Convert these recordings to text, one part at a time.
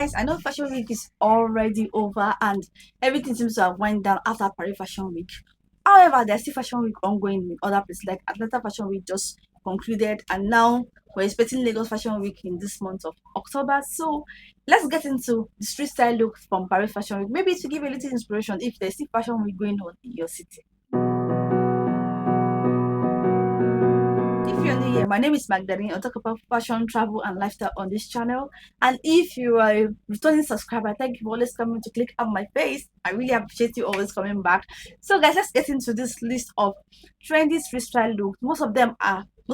Guys, I know Fashion Week is already over and everything seems to have went down after Paris Fashion Week. However, there's still Fashion Week ongoing in other places, like Atlanta Fashion Week just concluded, and now we're expecting Lagos Fashion Week in this month of October. So let's get into the street style look from Paris Fashion Week. Maybe to give a little inspiration if there's still Fashion Week going on in your city. If you're new here, my name is Magdalene. I'll talk about fashion, travel, and lifestyle on this channel. And if you are a returning subscriber, thank you for always coming to click on my face. I really appreciate you always coming back. So, guys, let's get into this list of trendy street style looks. Most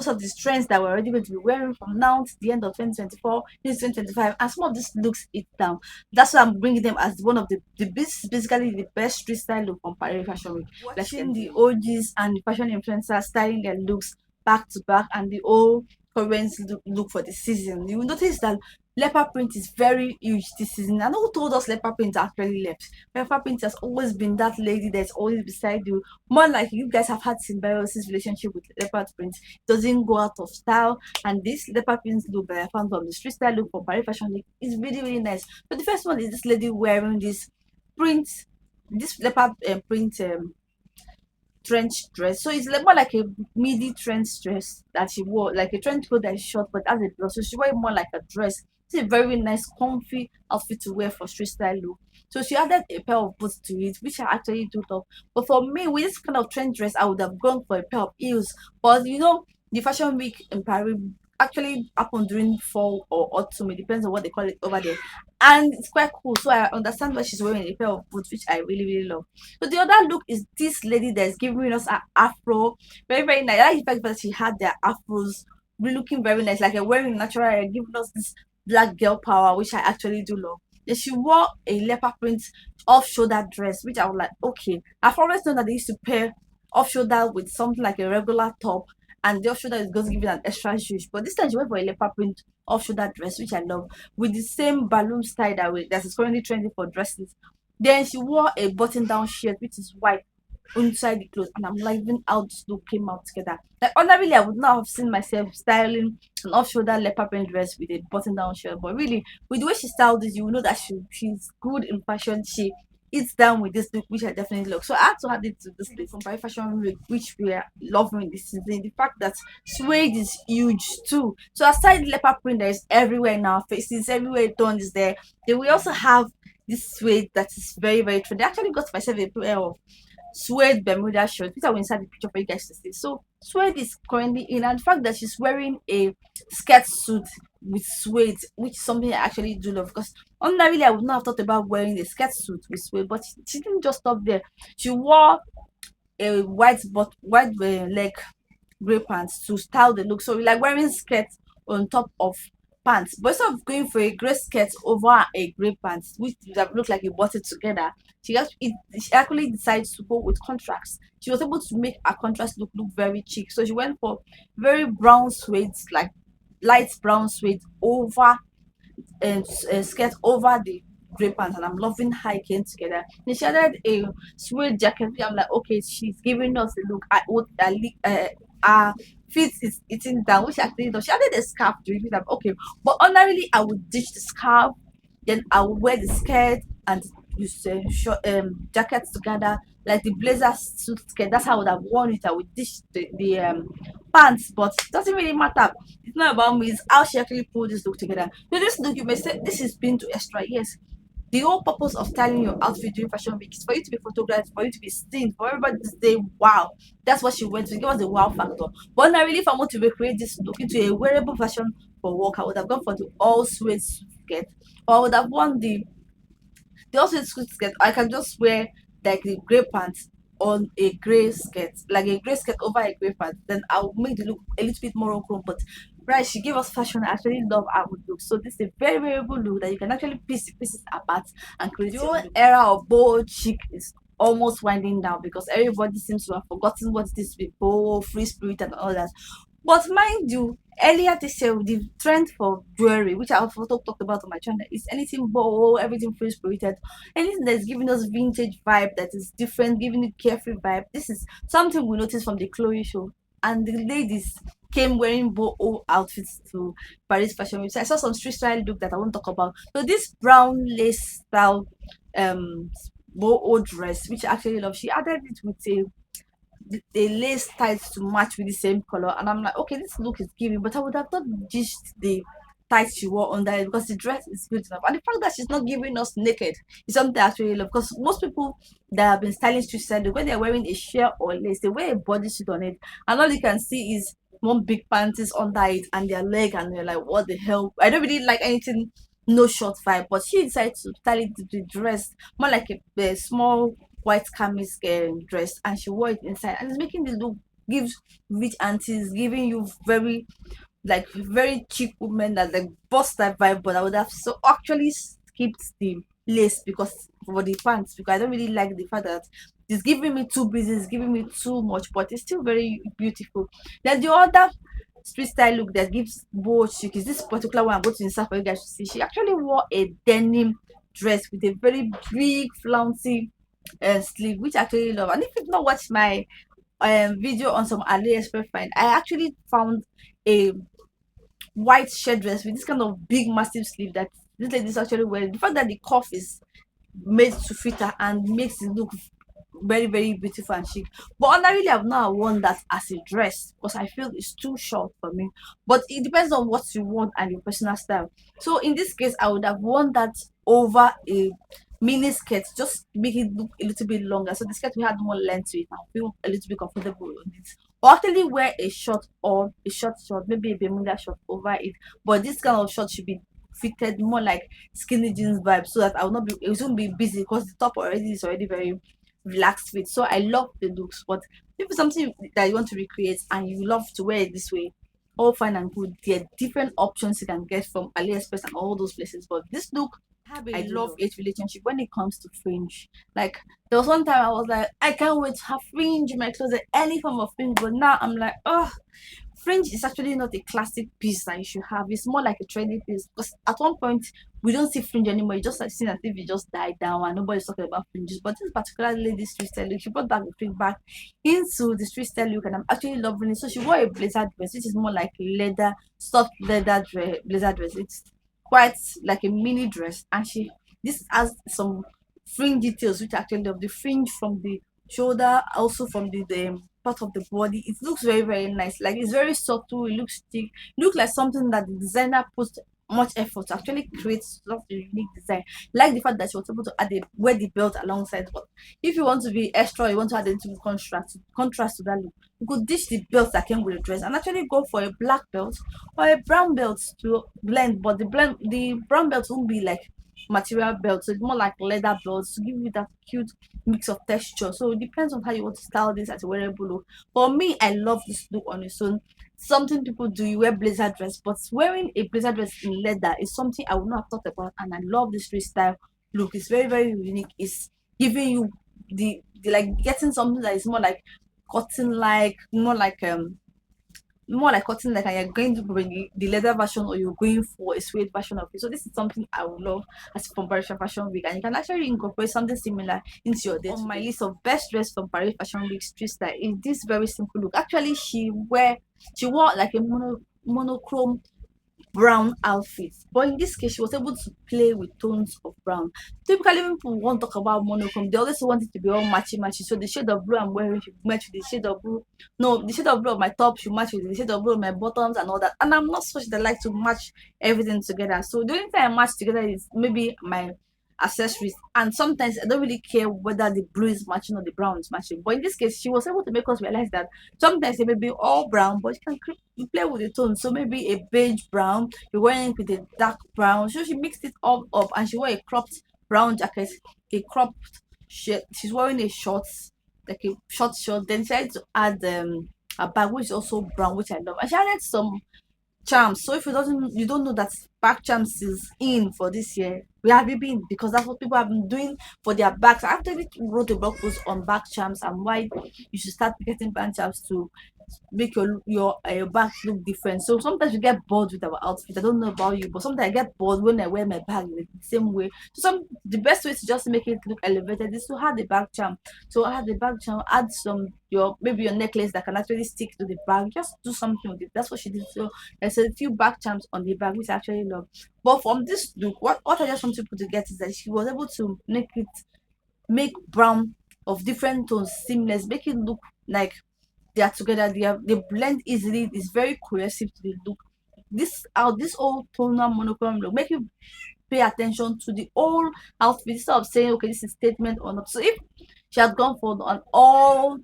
of these trends that we're already going to be wearing from now to the end of 2024, this 2025, and some of these looks it down. That's why I'm bringing them as one of the best, basically the best street style look from Paris Fashion Week. Watching the OGs and the fashion influencers styling their looks back to back and the whole current look for the season, you will notice that leopard print is very huge this season. And who told us leopard print actually left? Leopard print has always been that lady that's always beside you. More like you guys have had symbiosis relationship with leopard print. It doesn't go out of style. And this leopard print look that I found from the street style look for Paris Fashion Week is really, really nice. But the first one is this lady wearing print, this leopard print trench dress. So it's like more like a midi trench dress that she wore, like a trench coat that is short but has a blouse. So she wore it more like a dress. It's a very nice, comfy outfit to wear for street style look. So she added a pair of boots to it, which I actually do love. But for me, with this kind of trench dress, I would have gone for a pair of heels. But you know, the fashion week in Paris actually happened during fall or autumn. It depends on what they call it over there. And it's quite cool. So I understand why she's wearing a pair of boots, which I really, really love. So the other look is this lady that's giving us an afro. Very, very nice. I like the fact that she had their afros really looking very nice, like a wearing natural hair, giving us this black girl power, which I actually do love. Then she wore a leopard print off shoulder dress, which I was like, okay. I've always known that they used to pair off shoulder with something like a regular top, and the off shoulder is going to give it an extra zhuzh. But this time she went for a leopard print off shoulder dress, which I love, with the same balloon style that is currently trending for dresses. Then she wore a button-down shirt, which is white, inside the clothes, and I'm loving how this look came out together. Like ordinarily, I would not have seen myself styling an off-shoulder leopard print dress with a button-down shirt, but really, with the way she styled this, you will know that she's good in fashion. She it's down with this look, which I definitely love. So I had to add it to this list from Paris Fashion Week, which we are loving this season. The fact that suede is huge too. So aside leopard print that is everywhere in our faces, everywhere done is there. Then we also have this suede that is very, very trendy. I actually got myself a pair of suede Bermuda shirt, which I will insert the picture for you guys to see. So suede is currently in, and the fact that she's wearing a skirt suit with suede, which is something I actually do love, because ordinarily I would not have thought about wearing a skirt suit with suede, but she didn't just stop there. She wore a white leg grey pants to style the look. So we like wearing skirts on top of pants. But instead of going for a grey skirt over a grey pants, which would have looked like you bought it together, she actually decided to go with contrast. She was able to make her contrast look very chic. So she went for very brown suede, like light brown suede over and skirt over the grey pants, and I'm loving how it came together. Then she added a suede jacket, which I'm like, okay, she's giving us a look. Feet is eating down, which actually does. She added a scarf to it, which I'm okay. But ordinarily, I would ditch the scarf, then I would wear the skirt and use short jackets together, like the blazer suit skirt. That's how I would have worn it. I would ditch the pants, but it doesn't really matter. It's not about me, it's how she actually pulled this look together. So this look, you may say this is being too extra. Yes, the whole purpose of styling your outfit during fashion week is for you to be photographed, for you to be seen, for everybody to say wow. That's what she went to give us the wow factor. But now really, if I want to recreate this look into a wearable version for work, I would have gone for the all suede skirt, or I would have worn the all suede skirt. I can just wear like the grey pants on a grey skirt, like a grey skirt over a grey pants. Then I'll make the look a little bit more chrome. But right, she gave us fashion. I actually love our look. So this is a very, very good look that you can actually piece the pieces apart and create. The whole era of bold chic is almost winding down because everybody seems to have forgotten what it is to be bold, free spirit, and all that. But mind you, earlier this year, the trend for jewelry, which I've also talked about on my channel, is anything bold, everything free spirited, anything that's giving us vintage vibe that is different, giving it carefree vibe. This is something we noticed from the Chloe show. And the ladies, came wearing boho outfits to Paris Fashion Week. So I saw some street style look that I want to talk about. So this brown lace style um boho dress, which I actually love, she added it with a lace tights to match with the same color, and I'm like, okay, this look is giving, but I would have not just the tights she wore under it because the dress is good enough, and the fact that she's not giving us naked is something I actually love, because most people that have been styling street style when they're wearing a sheer or lace, they wear a bodysuit on it, and all you can see is one big panties under it and their leg, and they're like, what the hell? I don't really like anything no short vibe, but she decided to style it to the dress more like a small white camis dress, and she wore it inside, and it's making the look gives rich aunties, giving you very like very cheap women that like bust that vibe. But I would have so actually skipped the lace because for the pants, because I don't really like the fact that it's giving me too busy, it's giving me too much, but it's still very beautiful. Then the other street style look that gives bold chic is this particular one I'm going to insert for you guys to see. She actually wore a denim dress with a very big flouncy sleeve, which I actually love. And if you've not watched my video on some AliExpress find, I actually found a white shirt dress with this kind of big massive sleeve that this lady is actually wearing. The fact that the cuff is made to fit her and makes it look very very beautiful and chic. But ordinarily I've not worn that as a dress because I feel it's too short for me, but it depends on what you want and your personal style. So in this case I would have worn that over a mini skirt, just make it look a little bit longer, so the skirt will have more length to it and feel a little bit comfortable on it, or actually wear a short or a short, maybe a bermuda short over it. But this kind of short should be fitted more like skinny jeans vibe, so that I will not be, it won't be busy because the top already is already very relaxed fit. So I love the looks, but if it's something that you want to recreate and you love to wear it this way, all fine and good. There are different options you can get from AliExpress and all those places, but this look have a love-hate relationship when it comes to fringe. Like there was one time I was like, I can't wait to have fringe in my closet, any form of fringe, but now I'm like, oh, fringe is actually not a classic piece that you should have. It's more like a trendy piece. Because at one point we don't see fringe anymore. It just like seems as if it just died down and nobody's talking about fringes. But this particular lady street style look, she brought back the fringe back into the street style look, and I'm actually loving it. So she wore a blazer dress, which is more like leather, soft leather dress, blazer dress. It's quite like a mini dress, and she this has some fringe details, which I actually love. The fringe from the shoulder, also from the part of the body. It looks very very nice. Like it's very subtle. It looks thick. Look like something that the designer puts much effort to actually create sort of a unique design. Like the fact that she was able to add a wear the belt alongside. But if you want to be extra, you want to add a little contrast to that look, you could ditch the belt that came with the dress and actually go for a black belt or a brown belt to blend. But the brown belt won't be like material belt, so it's more like leather belts to give you that cute mix of texture. So it depends on how you want to style this as a wearable look. For me, I love this look on its own. Something people do, you wear blazer dress, but wearing a blazer dress in leather is something I would not have thought about, and I love this freestyle look. It's very very unique. It's giving you the like getting something that is more like cotton, like, and you're going to bring the leather version or you're going for a suede version of it. So this is something I would love as from Paris Fashion Week, and you can actually incorporate something similar into your day. On my list of best dress from Paris Fashion Week street style is this very simple look. Actually, she wore like a monochrome brown outfits, but in this case she was able to play with tones of brown. Typically when people want to talk about monochrome, they always want it to be all matchy matchy, so the shade of blue I'm wearing should match with the shade of blue, no, the shade of blue of my top should match with the shade of blue of my bottoms and all that, and I'm not such that like to match everything together. So the only thing I match together is maybe my accessories, and sometimes I don't really care whether the blue is matching or the brown is matching. But in this case she was able to make us realize that sometimes it may be all brown, but you can you play with the tone. So maybe a beige brown, you're wearing it with a dark brown. So she mixed it all up, and she wore a cropped brown jacket, a cropped shirt. She's wearing a shorts, like a short short. Then she tried to add a bag which is also brown, which I love. And she added some charms. So if you don't know that back charms is in for this year, where have you been? Because that's what people have been doing for their backs. I actually wrote a blog post on back charms and why you should start getting back charms to make your bag look different. So sometimes we get bored with our outfit. I don't know about you, but sometimes I get bored when I wear my bag in the same way. So the best way to just make it look elevated is to add the bag charm. So add the bag charm, add some your maybe your necklace that can actually stick to the bag. Just do something with it. That's what she did. So there's a few bag charms on the bag which I actually love. But from this look, what I just want people to get is that she was able to make brown of different tones seamless, make it look like they are together. They blend easily. It's very cohesive to the look. This old tonal monochrome look make you pay attention to the whole outfit instead of saying okay this is statement or not. So if she had gone for an all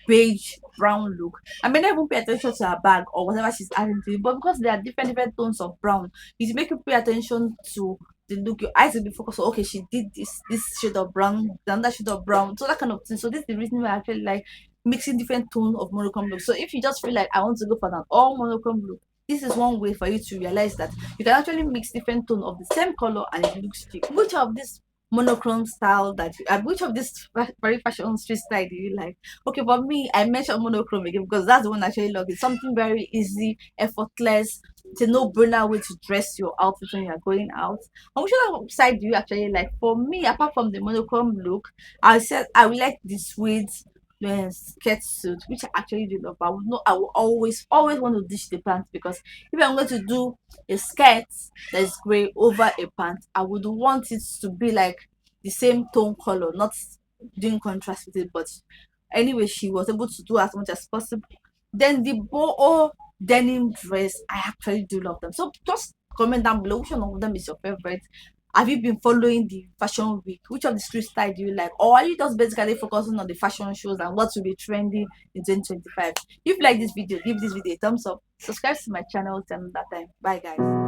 beige brown look, I may not even pay attention to her bag or whatever she's adding to it, but because there are different tones of brown, it make you pay attention to the look. Your eyes will be focused on okay she did this shade of brown, then that shade of brown, so that kind of thing. So this is the reason why I actually like mixing different tones of monochrome look. So if you just feel like I want to go for an all monochrome look, this is one way for you to realize that you can actually mix different tone of the same color and it looks chic. Which of this monochrome style that you and which of this very fashion street style do you like? Okay, for me, I mentioned monochrome again because that's the one I actually love. It's something very easy, effortless. It's a no-brainer way to dress your outfit when you're going out. And which other side do you actually like? For me, apart from the monochrome look, I said I would like the suede skirt suit, which I actually do love. But I would not. I will always want to ditch the pants because if I'm going to do a skirt that is gray over a pant, I would want it to be like the same tone color, not doing contrast with it. But anyway, she was able to do as much as possible. Then the boho denim dress, I actually do love them. So just comment down below which one of them is your favorite. Have you been following the fashion week? Which of the street style do you like? Or are you just basically focusing on the fashion shows and what will be trending in 2025? If you like this video, give this video a thumbs up. Subscribe to my channel. Till that time. Bye guys.